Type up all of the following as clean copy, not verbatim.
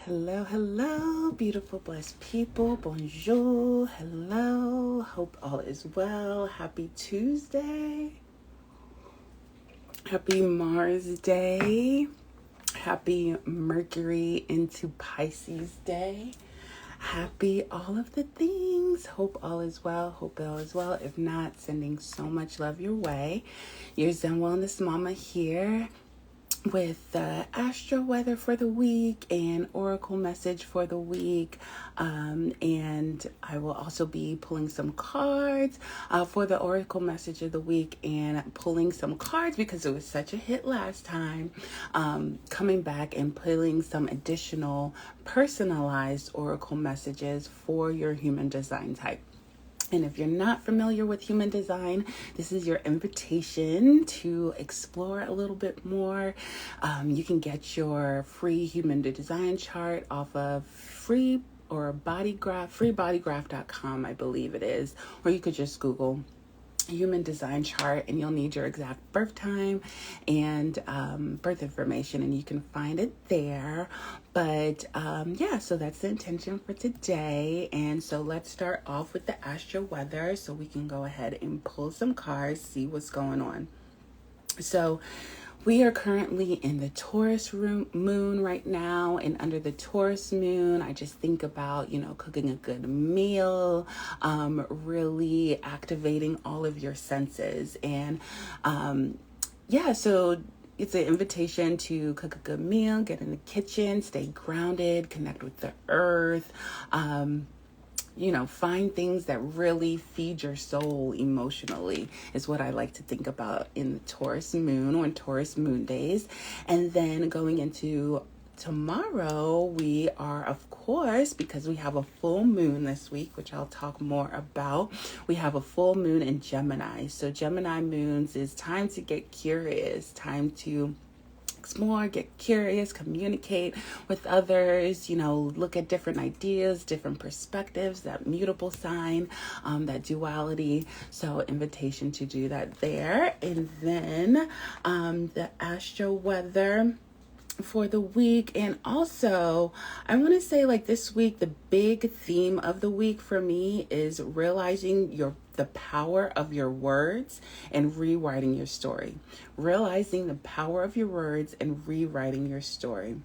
Hello, hello, beautiful, blessed people. Bonjour, hello. Hope all is well. Happy Tuesday. Happy Mars Day. Happy Mercury into Pisces Day. Happy all of the things. Hope all is well. Hope all is well. If not, sending so much love your way. Your Zen Wellness Mama here with the astro weather for the week and oracle message for the week. And I will also be pulling some cards for the oracle message of the week and pulling some cards because it was such a hit last time. Coming back and pulling some additional personalized oracle messages for your human design type. And if you're not familiar with human design, this is your invitation to explore a little bit more. You can get your free human design chart off of freebodygraph.com, I believe it is. Or you could just Google human design chart and you'll need your exact birth time and birth information, and you can find it there. But so that's the intention for today. And so let's start off with the astro weather so we can go ahead and pull some cards, see what's going on. So we are currently in the Taurus moon right now, and under the Taurus moon, I just think about, cooking a good meal, really activating all of your senses. And so it's an invitation to cook a good meal, get in the kitchen, stay grounded, connect with the earth, find things that really feed your soul emotionally is what I like to think about in the Taurus moon or in Taurus moon days. And then going into tomorrow, we are, of course, because we have a full moon this week, which I'll talk more about. We have a full moon in Gemini. So Gemini moons is time to get curious, time to explore, get curious, communicate with others, look at different ideas, different perspectives, that mutable sign, that duality. So invitation to do that there. And then the astro weather for the week. And also I want to say, this week, the big theme of the week for me is realizing the power of your words and rewriting your story. Realizing the power of your words and rewriting your story.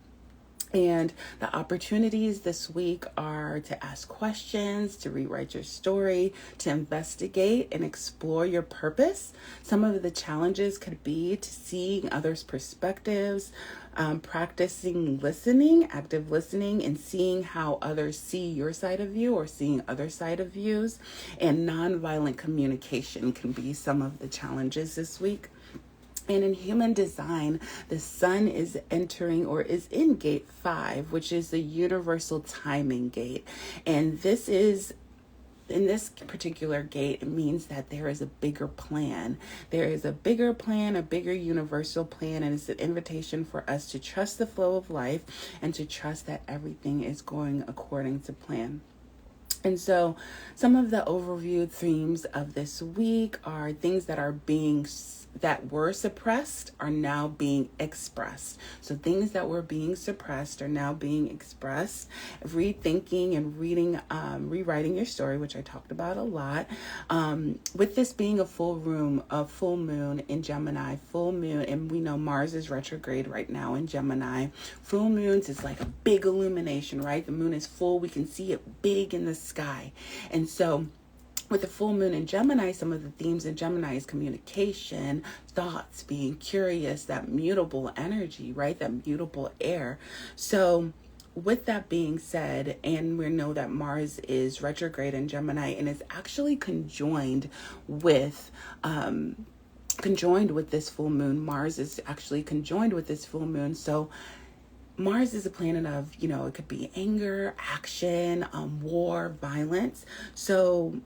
And the opportunities this week are to ask questions, to rewrite your story, to investigate and explore your purpose. Some of the challenges could be to seeing others' perspectives, practicing listening, active listening, and seeing how others see your side of you or seeing other side of views. And nonviolent communication can be some of the challenges this week. And in human design, the sun is entering or is in gate 5, which is the universal timing gate. And in this particular gate, it means that there is a bigger plan. There is a bigger plan, a bigger universal plan, and it's an invitation for us to trust the flow of life and to trust that everything is going according to plan. And so some of the overview themes of this week are things that were suppressed are now being expressed. So things that were being suppressed are now being expressed. Rethinking and rewriting your story, which I talked about a lot. With this being a full moon in Gemini, full moon, and we know Mars is retrograde right now in Gemini. Full moons is like a big illumination, right? The moon is full. We can see it big in the sky. And so with the full moon in Gemini, some of the themes in Gemini is communication, thoughts, being curious, that mutable energy, right? That mutable air. So with that being said, and we know that Mars is retrograde in Gemini and is actually conjoined with this full moon. Mars is actually conjoined with this full moon. So Mars is a planet of, it could be anger, action, war, violence. So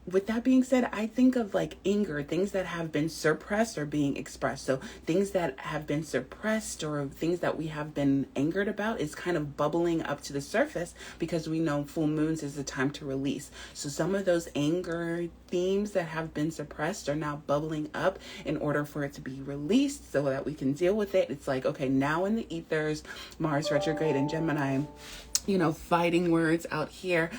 with that being said, I think of like anger, things that have been suppressed or being expressed. So things that have been suppressed or things that we have been angered about is kind of bubbling up to the surface because we know full moons is the time to release. So some of those anger themes that have been suppressed are now bubbling up in order for it to be released so that we can deal with it. It's like, okay, now in the ethers, Mars retrograde in Gemini, fighting words out here.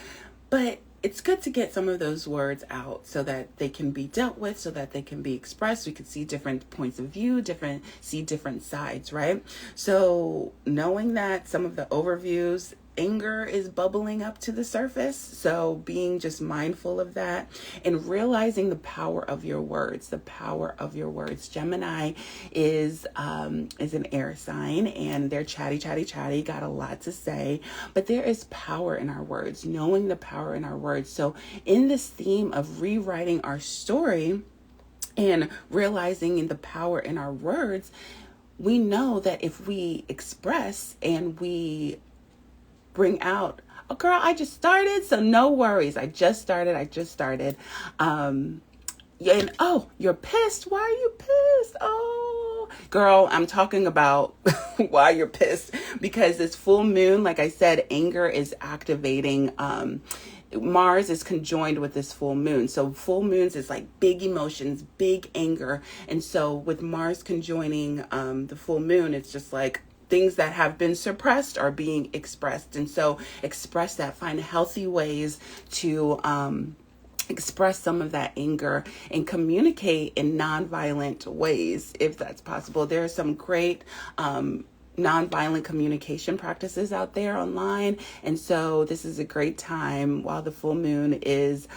But it's good to get some of those words out so that they can be dealt with, so that they can be expressed. We can see different points of view, see different sides, right? So knowing that some of the overviews, anger is bubbling up to the surface. So being just mindful of that and realizing the power of your words, Gemini is an air sign, and they're chatty, got a lot to say, but there is power in our words, knowing the power in our words. So in this theme of rewriting our story and realizing the power in our words, we know that if we express and we bring out, oh girl, I just started, so no worries. I just started. And oh, you're pissed. Why are you pissed? Oh, girl, I'm talking about why you're pissed, because this full moon, like I said, anger is activating. Mars is conjoined with this full moon. So full moons is like big emotions, big anger. And so with Mars conjoining the full moon, it's just like things that have been suppressed are being expressed. And so express that, find healthy ways to express some of that anger and communicate in nonviolent ways, if that's possible. There are some great nonviolent communication practices out there online. And so this is a great time while the full moon is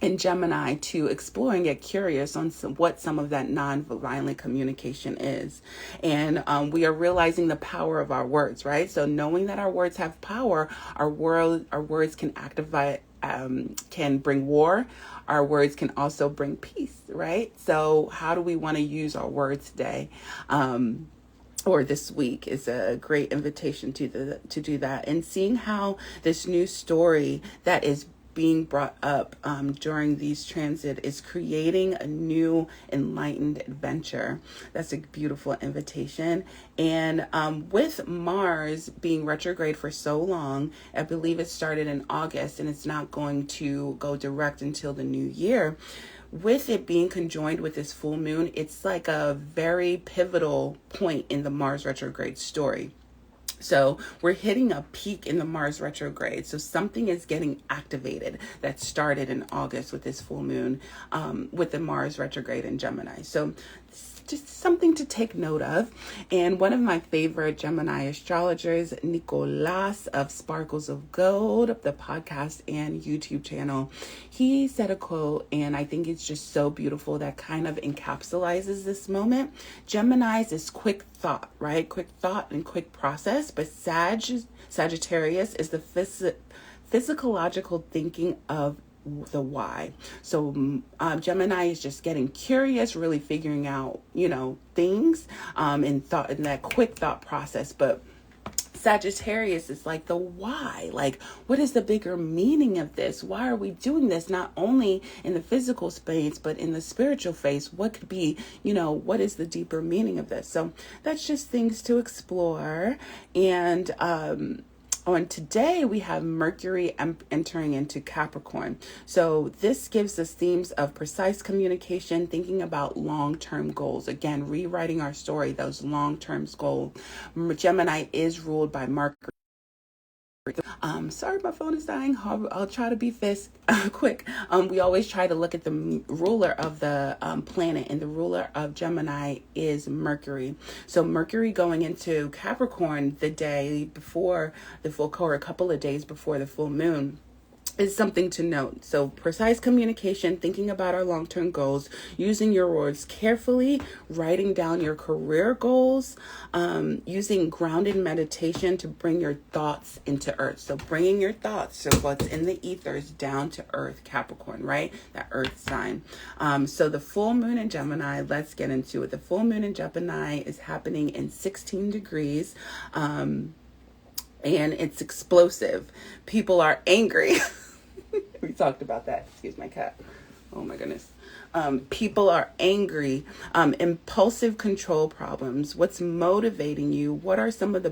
in Gemini to explore and get curious on what some of that non-violent communication is. And we are realizing the power of our words, right? So knowing that our words have power, our words can activate, can bring war. Our words can also bring peace, right? So how do we want to use our words today? Or this week is a great invitation to do that. And seeing how this new story that is being brought up during these transit is creating a new enlightened adventure. That's a beautiful invitation. And with Mars being retrograde for so long, I believe it started in August and it's not going to go direct until the new year. With it being conjoined with this full moon, it's like a very pivotal point in the Mars retrograde story. So we're hitting a peak in the Mars retrograde. So something is getting activated that started in August with this full moon, with the Mars retrograde in Gemini. So just something to take note of. And one of my favorite Gemini astrologers, Nicolas of Sparkles of Gold, the podcast and YouTube channel, he said a quote, and I think it's just so beautiful that kind of encapsulates this moment. Gemini's is quick thought, right? Quick thought and quick process, but Sagittarius is the physiological thinking of the why. So Gemini is just getting curious, really figuring out, things in that quick thought process. But Sagittarius is like the why, like what is the bigger meaning of this? Why are we doing this? Not only in the physical space, but in the spiritual phase. What could be, what is the deeper meaning of this? So that's just things to explore. And on today, we have Mercury entering into Capricorn. So this gives us themes of precise communication, thinking about long-term goals. Again, rewriting our story, those long-term goals. Gemini is ruled by Mercury. Sorry, my phone is dying. I'll try to be quick. We always try to look at the ruler of the planet, and the ruler of Gemini is Mercury. So Mercury going into Capricorn the day before the full, or a couple of days before the full moon, is something to note. So precise communication, thinking about our long-term goals, using your words carefully, writing down your career goals, using grounded meditation to bring your thoughts into earth. So bringing your thoughts, so what's in the ethers, down to earth, Capricorn, right? That earth sign. So the full moon in Gemini, let's get into it. The full moon in Gemini is happening in 16 degrees. And it's explosive. People are angry. We talked about that. Excuse my cat. Oh my goodness. People are angry, impulsive control problems. What's motivating you? What are some of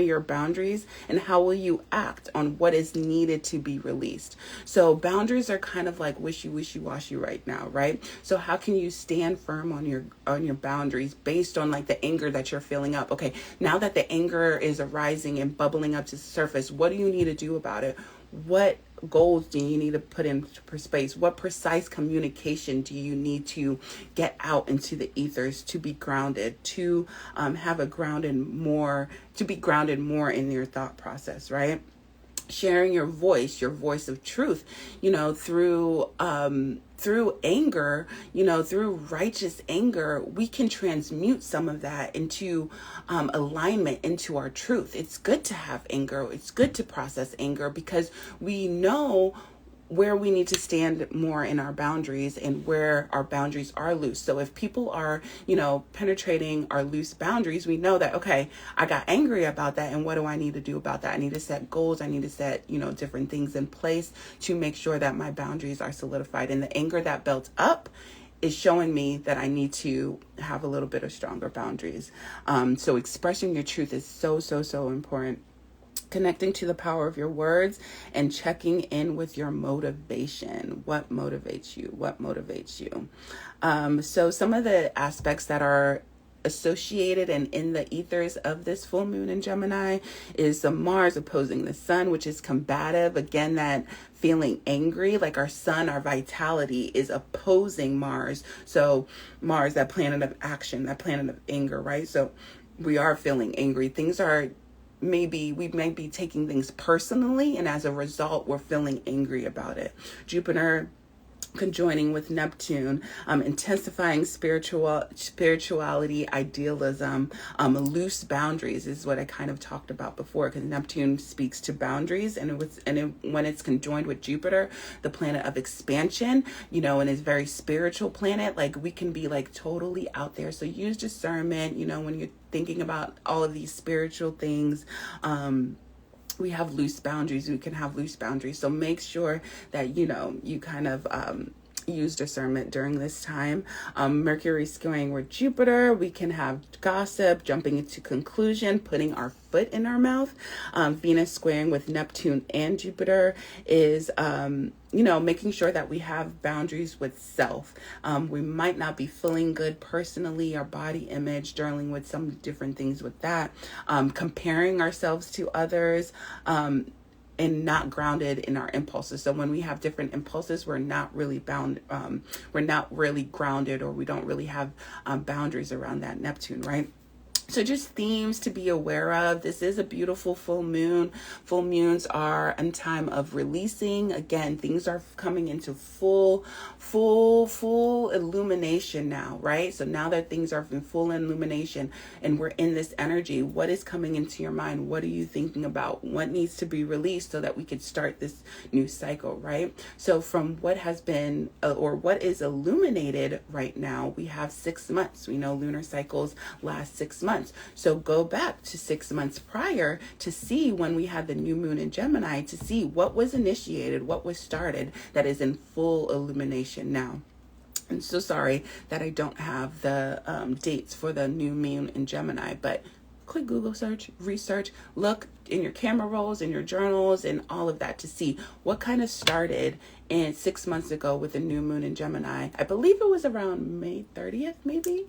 your boundaries, and how will you act on what is needed to be released? So boundaries are kind of like wishy-washy right now, right? So how can you stand firm on your boundaries based on like the anger that you're feeling up? Okay, now that the anger is arising and bubbling up to the surface, what do you need to do about it? What goals do you need to put into space? What precise communication do you need to get out into the ethers to be grounded, to be grounded more in your thought process, right? Sharing your voice of truth, through anger, through righteous anger, we can transmute some of that into alignment, into our truth. It's good to have anger. It's good to process anger because we know where we need to stand more in our boundaries and where our boundaries are loose. So if people are, penetrating our loose boundaries, we know that, okay, I got angry about that. And what do I need to do about that? I need to set goals. I need to set, different things in place to make sure that my boundaries are solidified. And the anger that built up is showing me that I need to have a little bit of stronger boundaries. So expressing your truth is so, so, so important. Connecting to the power of your words and checking in with your motivation. What motivates you? What motivates you? So some of the aspects that are associated and in the ethers of this full moon in Gemini is the Mars opposing the sun, which is combative. Again, that feeling angry, like our sun, our vitality is opposing Mars. So Mars, that planet of action, that planet of anger, right? So we are feeling angry. We might be taking things personally, and as a result, we're feeling angry about it. Jupiter conjoining with Neptune, intensifying spirituality, idealism, loose boundaries is what I kind of talked about before, because Neptune speaks to boundaries, and when it's conjoined with Jupiter, the planet of expansion, and it's very spiritual planet, like we can be like totally out there. So use discernment, when you're thinking about all of these spiritual things. We have loose boundaries. We can have loose boundaries. So make sure that, you kind of use discernment during this time. Mercury squaring with Jupiter. We can have gossip, jumping into conclusion, putting our foot in our mouth. Venus squaring with Neptune and Jupiter is, making sure that we have boundaries with self. We might not be feeling good personally, our body image, dealing with some different things with that. Comparing ourselves to others, and not grounded in our impulses. So when we have different impulses, we're not really we're not really grounded, or we don't really have boundaries around that Neptune, right? So just themes to be aware of. This is a beautiful full moon. Full moons are a time of releasing. Again, things are coming into full illumination now, right? So now that things are in full illumination and we're in this energy, what is coming into your mind? What are you thinking about? What needs to be released so that we could start this new cycle, right? So from what has been, or what is illuminated right now, we have 6 months. We know lunar cycles last 6 months. So go back to 6 months prior to see when we had the new moon in Gemini, to see what was initiated, what was started, that is in full illumination now. I'm so sorry that I don't have the dates for the new moon in Gemini, but quick Google search, research, look in your camera rolls, in your journals, and all of that to see what kind of started in 6 months ago with the new moon in Gemini. I believe it was around May 30th, maybe.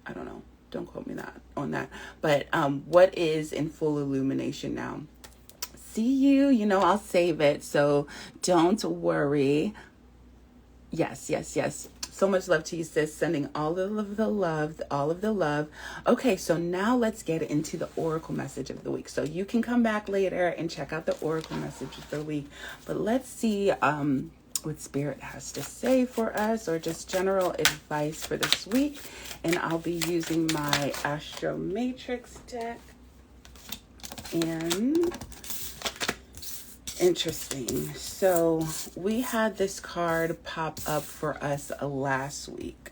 I don't know. Don't quote me on that. But what is in full illumination now? See you. I'll save it. So don't worry. Yes. So much love to you, sis. Sending all of the love. Okay, so now let's get into the oracle message of the week. So you can come back later and check out the oracle message of the week. But let's see what Spirit has to say for us, or just general advice for this week. And I'll be using my Astro Matrix deck. And interesting. So we had this card pop up for us last week.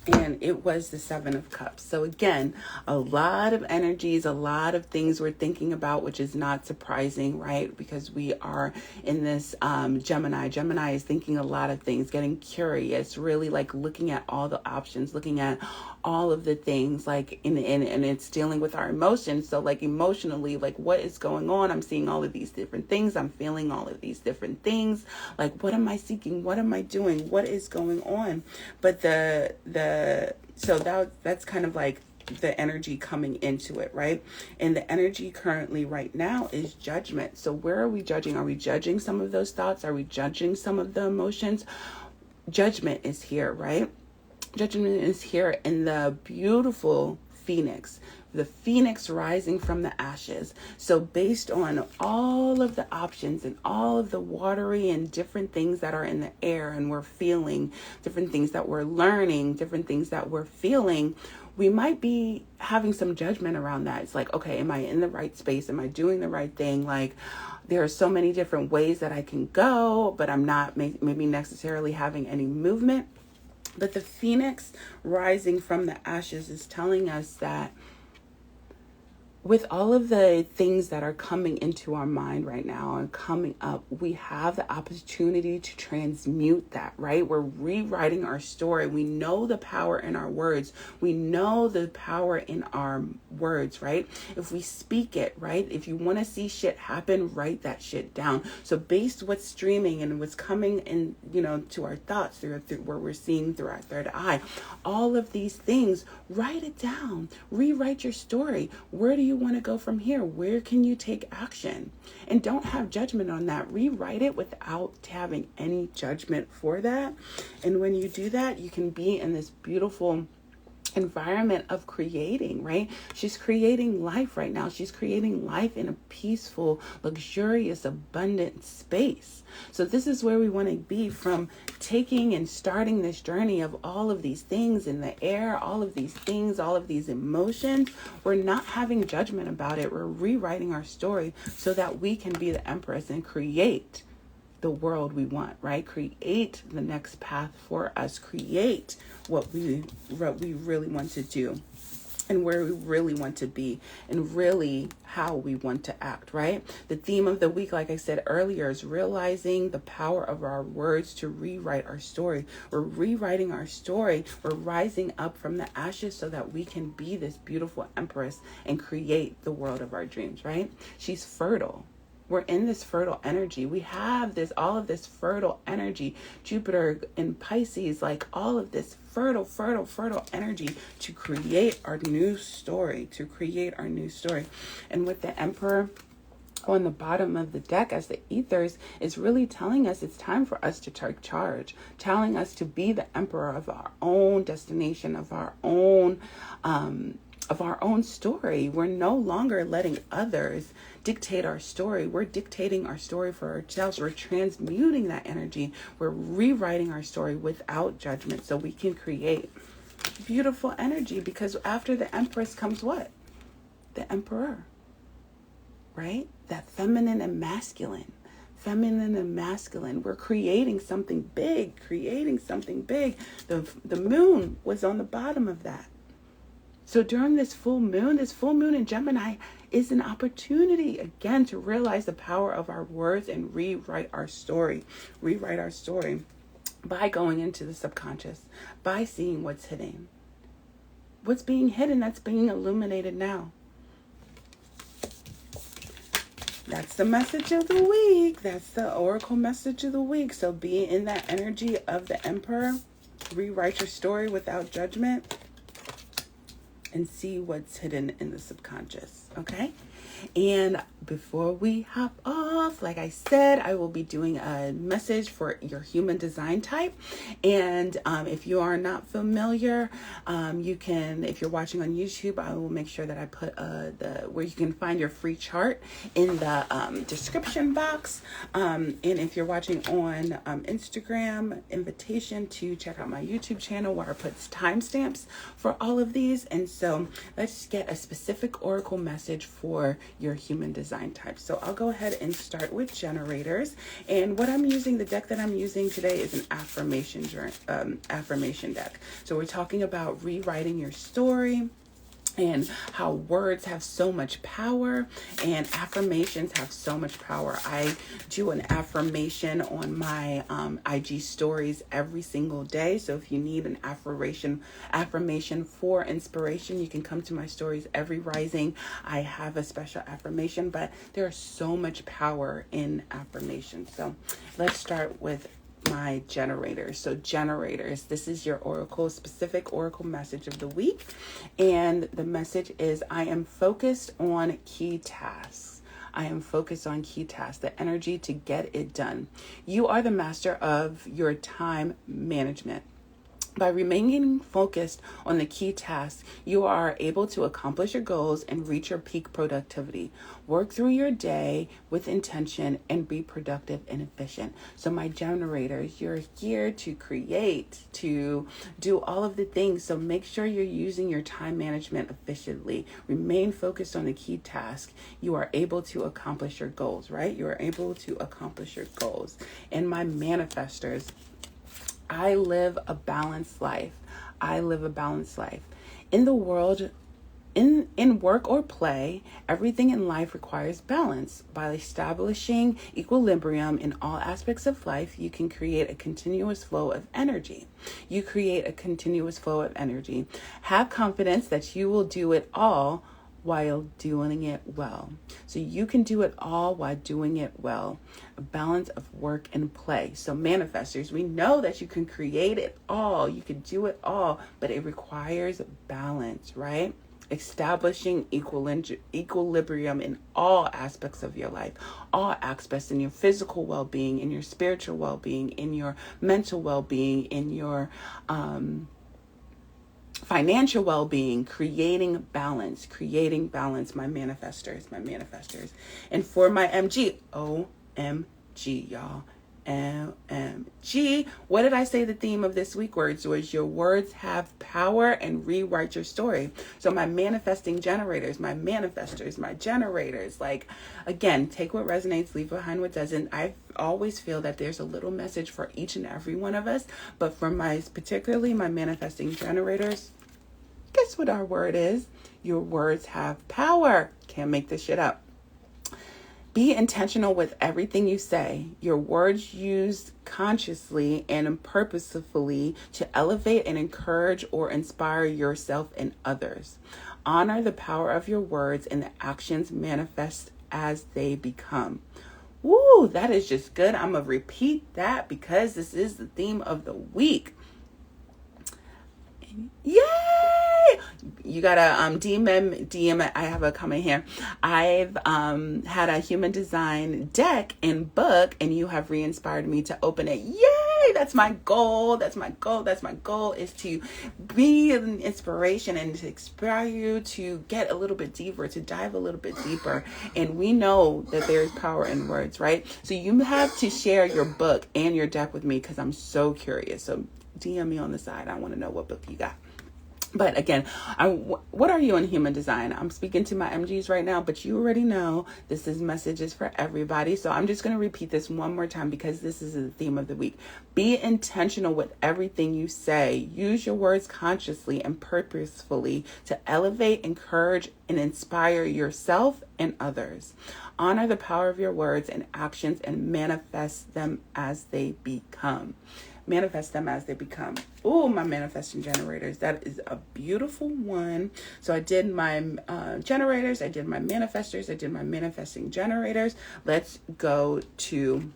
And it was the Seven of Cups. So again, a lot of energies, a lot of things we're thinking about, which is not surprising, right? Because we are in this Gemini. Gemini is thinking a lot of things, getting curious, really like looking at all the options, looking at all of the things, like and it's dealing with our emotions. So like emotionally, like what is going on? I'm seeing all of these different things. I'm feeling all of these different things. Like, what am I seeking? What am I doing? What is going on? But so that's kind of like the energy coming into it, right? And the energy currently right now is judgment. So where are we judging? Are we judging some of those thoughts? Are we judging some of the emotions? Judgment is here, right? Judgment is here in the beautiful phoenix, the phoenix rising from the ashes. So based on all of the options and all of the watery and different things that are in the air, and we're feeling different things that we're learning, different things that we're feeling, we might be having some judgment around that. It's like, okay, am I in the right space? Am I doing the right thing? Like, there are so many different ways that I can go, but I'm not maybe necessarily having any movement. But the phoenix rising from the ashes is telling us that with all of the things that are coming into our mind right now and coming up, we have the opportunity to transmute that, right? We're rewriting our story. We know the power in our words. We know the power in our words, right? If we speak it, right? If you want to see shit happen, write that shit down. So based what's streaming and what's coming in, to our thoughts through where we're seeing through our third eye, all of these things, write it down. Rewrite your story. Where do you want to go from here? Where can you take action? And don't have judgment on that. Rewrite it without having any judgment for that. And when you do that, you can be in this beautiful environment of creating, right? She's creating life right now. She's creating life in a peaceful, luxurious, abundant space. So this is where we want to be, from taking and starting this journey of all of these things in the air, all of these things, all of these emotions. We're not having judgment about it. We're rewriting our story so that we can be the empress and create the world we want, right? Create the next path for us. Create what we really want to do, and where we really want to be, and really how we want to act, right? The theme of the week, like I said earlier, is realizing the power of our words to rewrite our story. We're rewriting our story. We're rising up from the ashes so that we can be this beautiful empress and create the world of our dreams, right? She's fertile. We're in this fertile energy. We have all of this fertile energy. Jupiter in Pisces, like all of this fertile energy to create our new story, And with the Emperor on the bottom of the deck as the ethers is really telling us it's time for us to take charge, telling us to be the emperor of our own destination, of our own story. We're no longer letting others dictate our story. We're dictating our story for ourselves. We're transmuting that energy. We're rewriting our story without judgment so we can create beautiful energy, because after the empress comes what? The emperor, right? That feminine and masculine. We're creating something big, The moon was on the bottom of that. So during this full moon in Gemini is an opportunity, again, to realize the power of our words and rewrite our story by going into the subconscious, by seeing what's hidden. What's being hidden, that's being illuminated now. That's the message of the week. That's the oracle message of the week. So be in that energy of the emperor. Rewrite your story without judgment. And see what's hidden in the subconscious, okay? And before we hop off, like I said, I will be doing a message for your human design type. And if you are not familiar, you can, if you're watching on YouTube, I will make sure that I put where you can find your free chart in the description box. And if you're watching on Instagram, invitation to check out my YouTube channel where I put timestamps for all of these. And so let's get a specific oracle message message for your human design type. So I'll go ahead and start with generators. And what I'm using, the deck that I'm using today is an affirmation deck. So we're talking about rewriting your story, and how words have so much power and affirmations have so much power. I do an affirmation on my IG stories every single day. So if you need an affirmation for inspiration, you can come to my stories every rising. I have a special affirmation, but there's so much power in affirmation. So let's start with my generators. So generators, this is your specific oracle message of the week. And the message is, I am focused on key tasks. I am focused on key tasks, the energy to get it done. You are the master of your time management. By remaining focused on the key tasks, you are able to accomplish your goals and reach your peak productivity. Work through your day with intention and be productive and efficient. So my generators, you're here to create, to do all of the things. So make sure you're using your time management efficiently. Remain focused on the key task. You are able to accomplish your goals, right? You are able to accomplish your goals. And my manifestors, I live a balanced life. I live a balanced life. In the world, in work or play, everything in life requires balance. By establishing equilibrium in all aspects of life, you can create a continuous flow of energy. Have confidence that you will do it all while doing it well. So you can do it all while doing it well. A balance of work and play. So manifestors, we know that you can create it all. You can do it all, but it requires balance, right? Establishing equilibrium in all aspects of your life, all aspects in your physical well-being, in your spiritual well-being, in your mental well-being, in your financial well-being, creating balance, my manifestors. And for my OMG, y'all, OMG. What did I say the theme of this week was your words have power and rewrite your story. So my manifesting generators, my manifestors, my generators, like, again, take what resonates, leave behind what doesn't. I always feel that there's a little message for each and every one of us, but for particularly my manifesting generators, guess what our word is? Your words have power. Can't make this shit up. Be intentional with everything you say. Your words used consciously and purposefully to elevate and encourage or inspire yourself and others. Honor the power of your words, and the actions manifest as they become. Woo, that is just good. I'm going to repeat that because this is the theme of the week. Yay! You gotta DM. I have a comment here. I've had a human design deck and book, and you have re-inspired me to open it. Yay! That's my goal. That's my goal is to be an inspiration and to inspire you to get a little bit deeper, to dive a little bit deeper. And we know that there's power in words, right? So you have to share your book and your deck with me because I'm so curious. So DM me on the side. I want to know what book you got. But again, what are you in human design? I'm speaking to my MGs right now, but you already know this is messages for everybody. So I'm just going to repeat this one more time because this is the theme of the week. Be intentional with everything you say. Use your words consciously and purposefully to elevate, encourage, and inspire yourself and others. Honor the power of your words and actions and manifest them as they become. Manifest them as they become. Oh, my manifesting generators. That is a beautiful one. So I did my generators. I did my manifestors. I did my manifesting generators. Let's go to,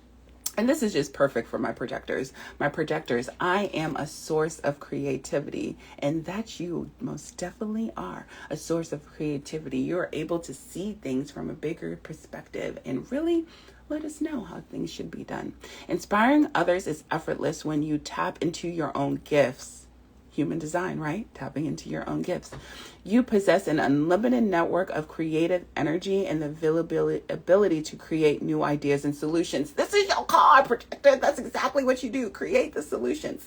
and this is just perfect for my projectors. My projectors, I am a source of creativity, and that you most definitely are a source of creativity. You're able to see things from a bigger perspective and really let us know how things should be done. Inspiring others is effortless when you tap into your own gifts. Human design, right? Tapping into your own gifts. You possess an unlimited network of creative energy and the ability to create new ideas and solutions. This is your card, projector. That's exactly what you do. Create the solutions.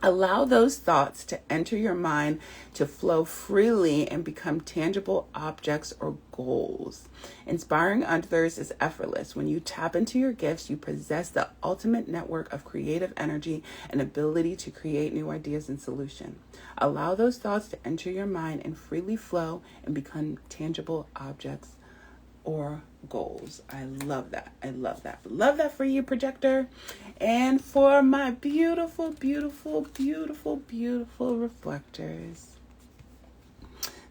Allow those thoughts to enter your mind to flow freely and become tangible objects or goals. Inspiring others is effortless. When you tap into your gifts, you possess the ultimate network of creative energy and ability to create new ideas and solutions. Allow those thoughts to enter your mind and freely flow and become tangible objects or goals. I love that. I love that. Love that for you, projector. And for my beautiful, beautiful, beautiful, beautiful reflectors,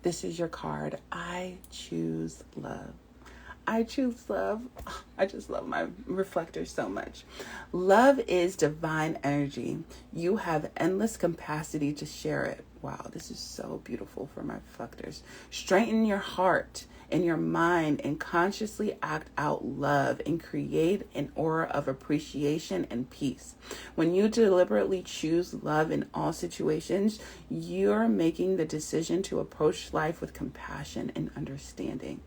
this is your card. I choose love. I choose love. I just love my reflectors so much. Love is divine energy. You have endless capacity to share it. Wow, this is so beautiful for my reflectors. Straighten your heart and your mind and consciously act out love and create an aura of appreciation and peace. When you deliberately choose love in all situations, you're making the decision to approach life with compassion and understanding.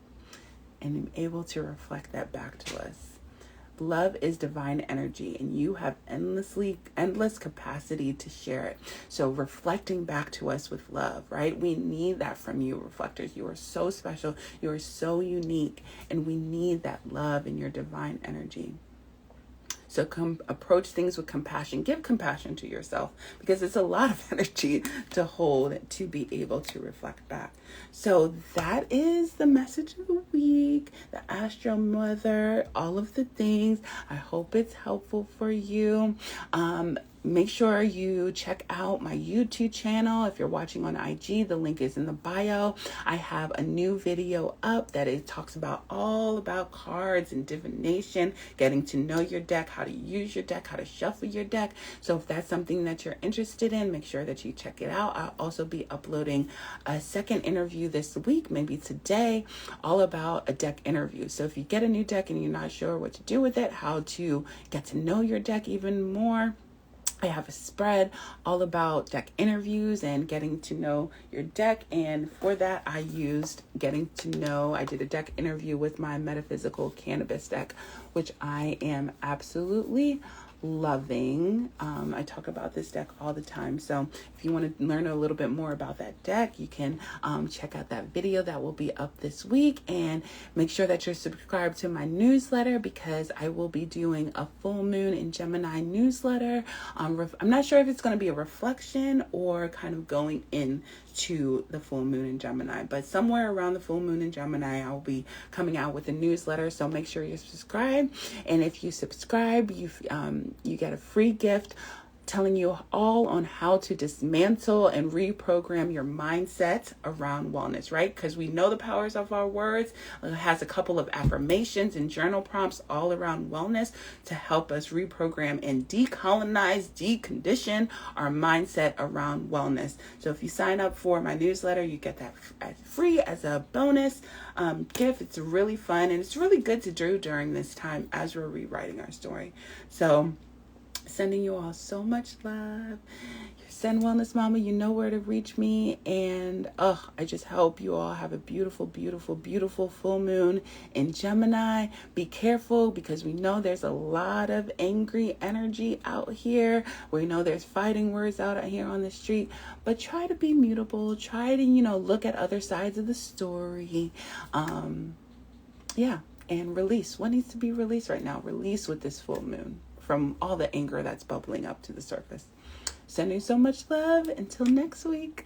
And I'm able to reflect that back to us. Love is divine energy, and you have endless capacity to share it. So reflecting back to us with love, right? We need that from you, reflectors. You are so special. You are so unique, and we need that love in your divine energy. So approach things with compassion. Give compassion to yourself, because it's a lot of energy to hold to be able to reflect back. So that is the message of the week, the Astro Mother, all of the things. I hope it's helpful for you. Make sure you check out my YouTube channel. If you're watching on IG, the link is in the bio. I have a new video up that it talks about all about cards and divination, getting to know your deck, how to use your deck, how to shuffle your deck. So if that's something that you're interested in, make sure that you check it out. I'll also be uploading a second interview this week, maybe today, all about a deck interview. So if you get a new deck and you're not sure what to do with it, how to get to know your deck even more, I have a spread all about deck interviews and getting to know your deck. And for that, I did a deck interview with my metaphysical cannabis deck, which I am absolutely loving. I talk about this deck all the time. So if you want to learn a little bit more about that deck, you can check out that video that will be up this week, and make sure that you're subscribed to my newsletter, because I will be doing a full moon in Gemini newsletter. I'm not sure if it's going to be a reflection or kind of going into the full moon in Gemini, but somewhere around the full moon in Gemini, I'll be coming out with a newsletter. So make sure you're subscribed. And if you subscribe, you get a free gift telling you all on how to dismantle and reprogram your mindset around wellness, right? Because we know the powers of our words. It has a couple of affirmations and journal prompts all around wellness to help us reprogram and decondition our mindset around wellness. So if you sign up for my newsletter, you get that free as a bonus gift. It's really fun, and it's really good to do during this time as we're rewriting our story. So sending you all so much love. Your Zen Wellness Mama, you know where to reach me. And I just hope you all have a beautiful, beautiful, beautiful full moon in Gemini. Be careful, because we know there's a lot of angry energy out here. We know there's fighting words out here on the street. But try to be mutable. Try to, look at other sides of the story. And release. What needs to be released right now? Release with this full moon from all the anger that's bubbling up to the surface. Sending so much love. Until next week.